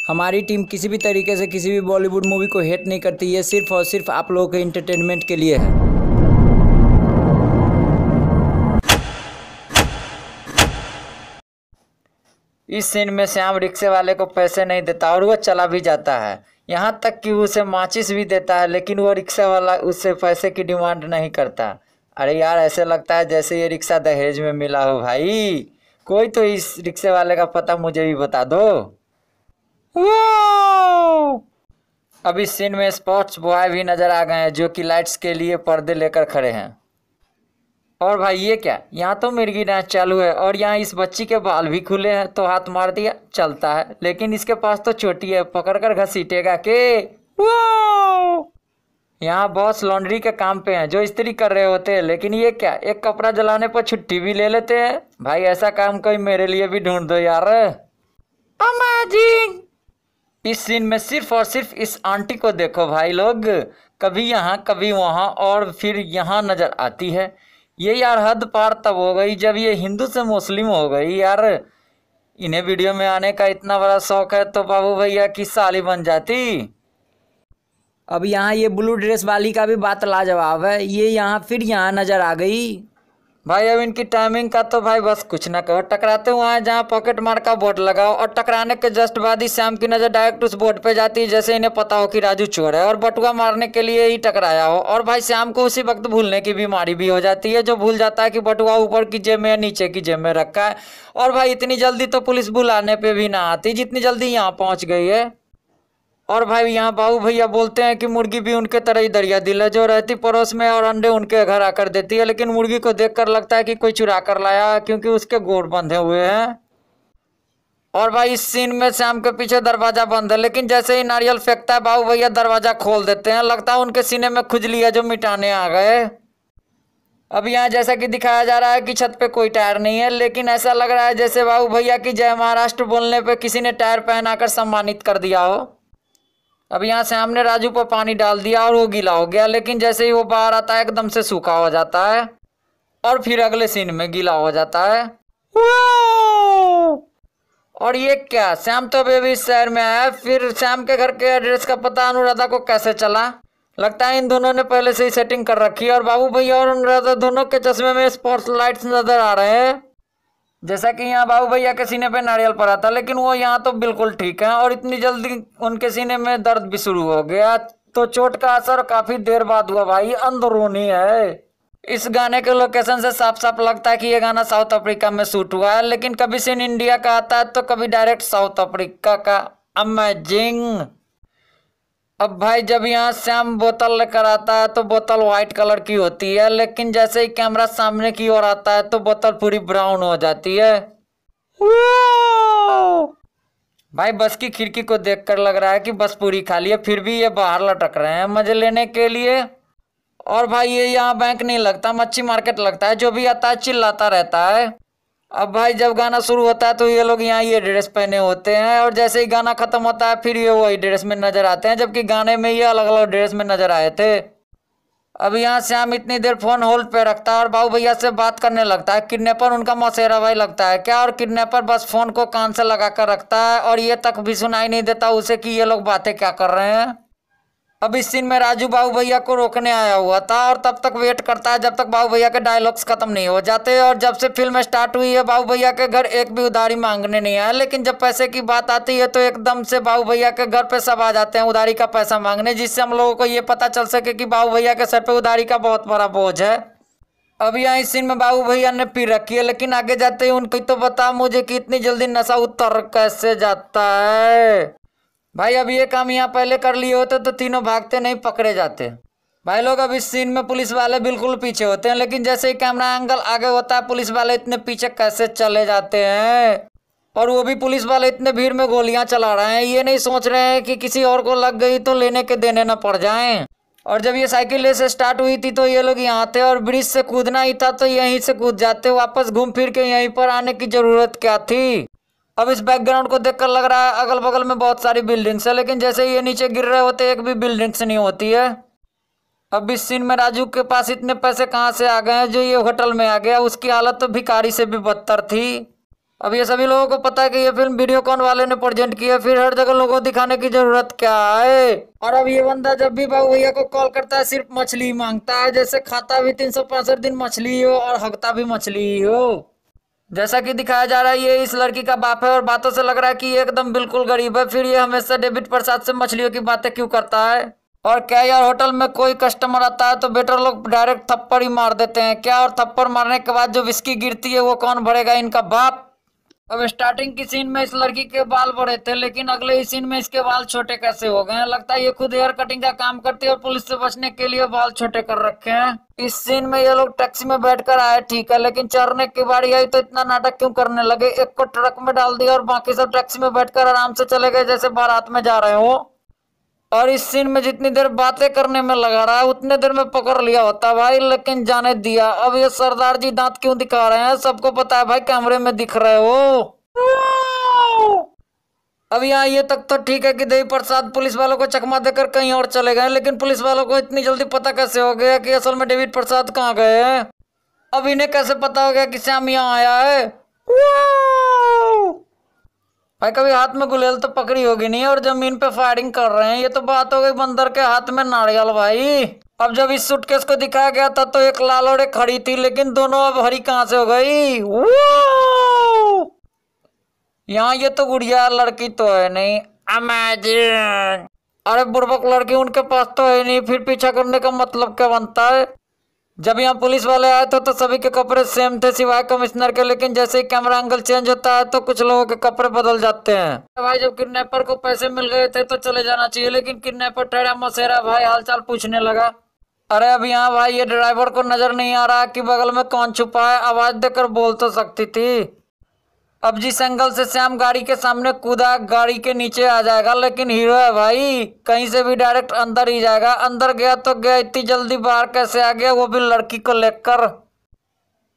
हमारी टीम किसी भी तरीके से किसी भी बॉलीवुड मूवी को हेट नहीं करती है, सिर्फ और सिर्फ आप लोगों के इंटरटेनमेंट के लिए है। इस सीन में श्याम रिक्शे वाले को पैसे नहीं देता और वह चला भी जाता है। यहाँ तक कि उसे माचिस भी देता है, लेकिन वो रिक्शा वाला उससे पैसे की डिमांड नहीं करता। अरे यार, ऐसे लगता है जैसे ये रिक्शा दहेज में मिला हो भाई। कोई तो इस रिक्शे वाले का पता मुझे भी बता दो। अब इस सीन में स्पोर्ट्स बॉय भी नजर आ गए हैं, जो कि लाइट्स के लिए पर्दे लेकर खड़े हैं। और भाई ये क्या, यहाँ तो मिर्गी डांस चालू है और यहाँ इस बच्ची के बाल भी खुले हैं, तो हाथ मार दिया चलता है, लेकिन इसके पास तो चोटी है, पकड़कर घसीटेगा के। यहाँ बॉस लॉन्ड्री के काम पे हैं जो इस्त्री कर रहे होते हैं, लेकिन ये क्या, एक कपड़ा जलाने पर छुट्टी भी ले लेते हैं। भाई ऐसा काम कोई मेरे लिए भी ढूंढ दो यार। अमेजिंग। इस सीन में सिर्फ और सिर्फ इस आंटी को देखो भाई लोग, कभी यहाँ कभी वहाँ और फिर यहाँ नजर आती है। ये यार हद पार तब हो गई जब ये हिंदू से मुस्लिम हो गई यार। इन्हें वीडियो में आने का इतना बड़ा शौक है तो बाबू भैया की साली बन जाती। अब यहाँ ये ब्लू ड्रेस वाली का भी बात लाजवाब है, ये यहाँ फिर यहाँ नजर आ गई। भाई अब इनकी टाइमिंग का तो भाई बस कुछ ना कहो। टकराते हुए जहाँ पॉकेट मार का बोर्ड लगाओ और टकराने के जस्ट बाद ही श्याम की नजर डायरेक्ट उस बोर्ड पे जाती है, जैसे इन्हें पता हो कि राजू चोर है और बटुआ मारने के लिए ही टकराया हो। और भाई श्याम को उसी वक्त भूलने की बीमारी भी हो जाती है, जो भूल जाता है कि बटुआ ऊपर की जेब में या नीचे की जेब में रखा है। और भाई इतनी जल्दी तो पुलिस बुलाने पे भी ना आती जितनी जल्दी यहाँ पहुंच गई है। और भाई यहाँ बाबू भैया बोलते हैं कि मुर्गी भी उनके तरह ही दरिया दिल है, जो रहती पड़ोस में और अंडे उनके घर आकर देती है, लेकिन मुर्गी को देखकर लगता है कि कोई चुरा कर लाया, क्योंकि उसके गोड़ बंधे हुए हैं। और भाई इस सीन में श्याम के पीछे दरवाजा बंद है, लेकिन जैसे ही नारियल फेंकता है बाबू भैया दरवाजा खोल देते हैं। लगता है उनके सीने में खुजली है जो मिटाने आ गए। अब यहाँ जैसा कि दिखाया जा रहा है कि छत पे कोई टायर नहीं है, लेकिन ऐसा लग रहा है जैसे बाबू भैया की जय महाराष्ट्र बोलने पे किसी ने टायर पहनाकर सम्मानित कर दिया हो। अब यहाँ श्याम ने राजू पर पानी डाल दिया और वो गीला हो गया, लेकिन जैसे ही वो बाहर आता है एकदम से सूखा हो जाता है और फिर अगले सीन में गीला हो जाता है। और ये क्या, श्याम तो अभी इस शहर में आया, फिर श्याम के घर के एड्रेस का पता अनुराधा को कैसे चला? लगता है इन दोनों ने पहले से ही सेटिंग कर रखी है। और बाबू भैया और अनुराधा दोनों के चश्मे में स्पॉट्स लाइट्स नजर आ रहे हैं। जैसा कि यहाँ बाबू भैया के सीने पे नारियल पड़ा था, लेकिन वो यहाँ तो बिल्कुल ठीक है और इतनी जल्दी उनके सीने में दर्द भी शुरू हो गया। तो चोट का असर काफी देर बाद हुआ भाई, अंदरूनी है। इस गाने के लोकेशन से साफ साफ लगता है कि ये गाना साउथ अफ्रीका में शूट हुआ है, लेकिन कभी सीन इंडिया का आता है तो कभी डायरेक्ट साउथ अफ्रीका का। अमेजिंग। अब भाई जब यहाँ श्याम बोतल लेकर आता है तो बोतल व्हाइट कलर की होती है, लेकिन जैसे ही कैमरा सामने की ओर आता है तो बोतल पूरी ब्राउन हो जाती है। भाई बस की खिड़की को देखकर लग रहा है कि बस पूरी खाली है, फिर भी ये बाहर लटक रहे हैं मजे लेने के लिए। और भाई ये यहाँ बैंक नहीं लगता, मच्छी मार्केट लगता है। जो भी आता है चिल्लाता रहता है। अब भाई जब गाना शुरू होता है तो ये लोग यहाँ ये ड्रेस पहने होते हैं, और जैसे ही गाना खत्म होता है फिर ये वही ड्रेस में नजर आते हैं, जबकि गाने में ये अलग अलग ड्रेस में नजर आए थे। अब यहाँ श्याम इतनी देर फोन होल्ड पे रखता है और बाबू भैया से बात करने लगता है। किडनैपर उनका मौसेरा भाई लगता है क्या, और किडनैपर बस फोन को कान से लगा कर रखता है और ये तक भी सुनाई नहीं देता उसे कि ये लोग बातें क्या कर रहे हैं। अब इस सीन में राजू बाबू भैया को रोकने आया हुआ था और तब तक वेट करता है जब तक बाबू भैया के डायलॉग्स खत्म नहीं हो जाते। और जब से फिल्म स्टार्ट हुई है बाबू भैया के घर एक भी उधारी मांगने नहीं आया, लेकिन जब पैसे की बात आती है तो एकदम से बाबू भैया के घर पे सब आ जाते हैं उधारी का पैसा मांगने, जिससे हम लोगों को ये पता चल सके कि बाबू भैया के सर पे उधारी का बहुत बड़ा बोझ है। अब यहाँ इस सीन में बाबू भैया ने पी रखी है, लेकिन आगे जाते ही उनको तो बता मुझे कि इतनी जल्दी नशा उतर कैसे जाता है। भाई अब ये काम यहाँ पहले कर लिए होते तो तीनों भागते नहीं पकड़े जाते। भाई लोग अब इस सीन में पुलिस वाले बिल्कुल पीछे होते हैं, लेकिन जैसे ही कैमरा एंगल आगे होता है पुलिस वाले इतने पीछे कैसे चले जाते हैं। और वो भी पुलिस वाले इतने भीड़ में गोलियां चला रहे हैं, ये नहीं सोच रहे हैं कि किसी और को लग गई तो लेने के देने न पड़ जाएं। और जब ये साइकिल से स्टार्ट हुई थी तो ये लोग यहाँ थे और ब्रिज से कूदना ही था तो यहीं से कूद जाते, वापस घूम फिर के यहीं पर आने की जरूरत क्या थी। अब इस बैकग्राउंड को देखकर लग रहा है अगल बगल में बहुत सारी बिल्डिंग्स है, लेकिन जैसे ये नीचे गिर रहे होते एक भी बिल्डिंग्स नहीं होती है। अब इस सीन में राजू के पास इतने पैसे कहाँ से आ गए हैं जो ये होटल में आ गया, उसकी हालत तो भिखारी से भी बदतर थी। अब ये सभी लोगों को पता है कि ये फिल्म वीडियोकॉन वाले ने प्रेजेंट की है, फिर हर जगह लोगों को दिखाने की जरूरत क्या है। और अब ये बंदा जब भी बाबू भैया को कॉल करता है सिर्फ मछली मांगता है, जैसे खाता भी 365 दिन मछली हो और हकता भी मछली हो। जैसा कि दिखाया जा रहा है ये इस लड़की का बाप है और बातों से लग रहा है कि ये एकदम बिल्कुल गरीब है, फिर ये हमेशा डेविड प्रसाद से मछलियों की बातें क्यों करता है। और क्या यार होटल में कोई कस्टमर आता है तो बेटर लोग डायरेक्ट थप्पड़ ही मार देते हैं क्या, और थप्पड़ मारने के बाद जो विस्की गिरती है वो कौन भरेगा, इनका बाप। अब स्टार्टिंग की सीन में इस लड़की के बाल बड़े थे, लेकिन अगले ही सीन में इसके बाल छोटे कैसे हो गए हैं। लगता है ये खुद हेयर कटिंग का काम करती है और पुलिस से बचने के लिए बाल छोटे कर रखे हैं। इस सीन में ये लोग टैक्सी में बैठकर आए ठीक है, लेकिन चढ़ने की बारी आई तो इतना नाटक क्यों करने लगे। एक को ट्रक में डाल दिया और बाकी सब टैक्सी में बैठकर आराम से चले गए जैसे बारात में जा रहे हो। और इस सीन में जितनी देर बातें करने में लगा रहा है उतने देर में पकड़ लिया होता भाई, लेकिन जाने दिया। अब ये सरदार जी दांत क्यों दिखा रहे हैं, सबको पता है भाई कैमरे में दिख रहे हो। अब यहाँ ये तक तो ठीक है कि देवी प्रसाद पुलिस वालों को चकमा देकर कहीं और चले गए, लेकिन पुलिस वालों को इतनी जल्दी पता कैसे हो गया कि असल में डेविड प्रसाद कहाँ गए हैं। अब इन्हें कैसे पता हो गया कि श्याम यहाँ आया है। भाई कभी हाथ में गुलेल तो पकड़ी होगी नहीं और जमीन पे फायरिंग कर रहे हैं, ये तो बात हो गई बंदर के हाथ में नारियल भाई। अब जब इस सूटकेस को दिखाया गया था तो एक लाल ओढ़े खड़ी थी, लेकिन दोनों अब हरी कहां से हो गई। यहाँ ये तो गुड़िया लड़की तो है नहीं, अमेजिंग। अरे बुड़बक लड़की उनके पास तो है नहीं, फिर पीछा करने का मतलब क्या बनता है। जब यहाँ पुलिस वाले आए थे तो सभी के कपड़े सेम थे सिवाय कमिश्नर के, लेकिन जैसे ही कैमरा एंगल चेंज होता है तो कुछ लोगों के कपड़े बदल जाते हैं। भाई जब किडनैपर को पैसे मिल गए थे तो चले जाना चाहिए, लेकिन किडनैपर ठहरा मसेरा भाई हालचाल पूछने लगा। अरे अब यहाँ भाई ये ड्राइवर को नजर नहीं आ रहा कि बगल में कौन छुपा है, आवाज देकर बोल तो सकती थी। अब जिस एंगल से श्याम गाड़ी के सामने कूदा गाड़ी के नीचे आ जाएगा, लेकिन हीरो है भाई कहीं से भी डायरेक्ट अंदर ही जाएगा। अंदर गया तो गया, इतनी जल्दी बाहर कैसे आ गया, वो भी लड़की को लेकर।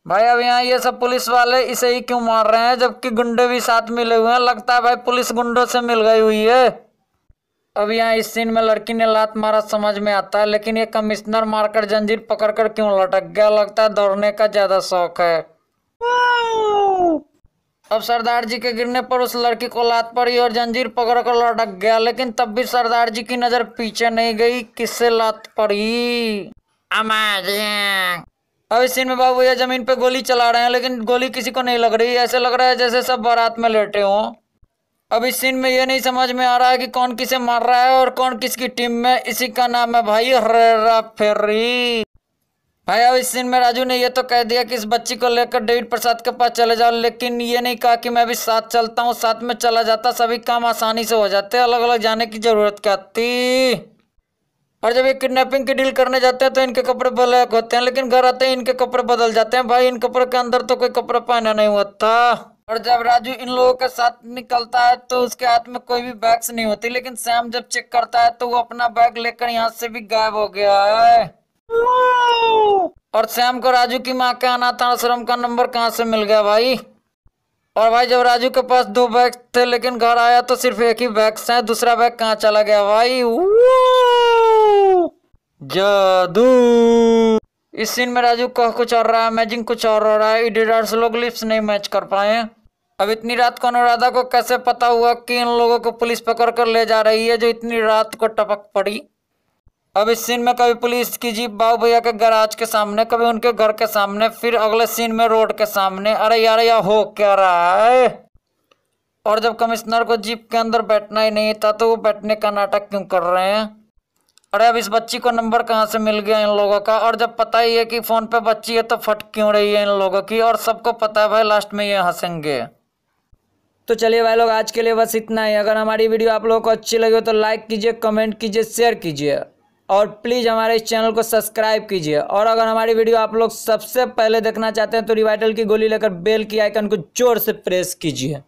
भाई अब यहाँ ये सब पुलिस वाले इसे ही क्यों मार रहे हैं जबकि गुंडे भी साथ मिले हुए हैं। लगता है भाई पुलिस गुंडों से मिल गई हुई है। अब यहाँ इस सीन में लड़की ने लात मारा समझ में आता है, लेकिन ये कमिश्नर मारकर जंजीर पकड़कर क्यों लटक गया। लगता है दौड़ने का ज्यादा शौक है। अब सरदार जी के गिरने पर उस लड़की को लात पड़ी और जंजीर पकड़कर लटक गया, लेकिन तब भी सरदार जी की नजर पीछे नहीं गई, किससे लात पड़ी। अब इस सीन में बाबू भैया जमीन पे गोली चला रहे हैं, लेकिन गोली किसी को नहीं लग रही, ऐसे लग रहा है जैसे सब बारात में लेटे हों। अब इस सीन में ये नहीं समझ में आ रहा है कि कौन किसे मार रहा है और कौन किसकी टीम में। इसी का नाम है भाई हेरा फेरी। भाई अब इस सीन में राजू ने ये तो कह दिया कि इस बच्ची को लेकर डेविड प्रसाद के पास चले जाओ, लेकिन ये नहीं कहा कि मैं भी साथ चलता हूँ। साथ में चला जाता सभी काम आसानी से हो जाते, अलग अलग जाने की जरूरत क्या थी। और जब ये किडनैपिंग की डील करने जाते हैं तो इनके कपड़े ब्लैक होते हैं, लेकिन घर आते हैं इनके कपड़े बदल जाते हैं। भाई इन कपड़ों के अंदर तो कोई कपड़ा पहना नहीं हुआ था। और जब राजू इन लोगों के साथ निकलता है तो उसके हाथ में कोई भी बैग्स नहीं होती, लेकिन श्याम जब चेक करता है तो वो अपना बैग लेकर यहाँ से भी गायब हो गया है। और श्याम को राजू की माँ के अनाथ आश्रम का नंबर कहाँ से मिल गया भाई। और भाई जब राजू के पास 2 बैग थे लेकिन घर आया तो सिर्फ एक ही बैग है, दूसरा बैग कहाँ चला गया भाई। जादू। इस सीन में राजू कह कुछ और रहा है, मैजिंग कुछ और हो रहा है। एडिटर्स लोग लिप्स नहीं मैच कर पाए। अब इतनी रात को अनुराधा को कैसे पता हुआ कि इन लोगों को पुलिस पकड़ कर ले जा रही है जो इतनी रात को टपक पड़ी। अब इस सीन में कभी पुलिस की जीप बाबू भैया के गैराज के सामने, कभी उनके घर के सामने, फिर अगले सीन में रोड के सामने। अरे यार यह हो क्या रहा है। और जब कमिश्नर को जीप के अंदर बैठना ही नहीं था तो वो बैठने का नाटक क्यों कर रहे हैं। अरे अब इस बच्ची को नंबर कहाँ से मिल गया इन लोगों का। और जब पता ही है कि फोन पे बच्ची है तो फट क्यों रही है इन लोगों की। और सबको पता है भाई लास्ट में ये हंसेंगे। तो चलिए भाई लोग आज के लिए बस इतना ही। अगर हमारी वीडियो आप लोगों को अच्छी लगी हो तो लाइक कीजिए, कमेंट कीजिए, शेयर कीजिए और प्लीज़ हमारे इस चैनल को सब्सक्राइब कीजिए। और अगर हमारी वीडियो आप लोग सबसे पहले देखना चाहते हैं तो रिवाइटल की गोली लेकर बेल की आइकन को जोर से प्रेस कीजिए।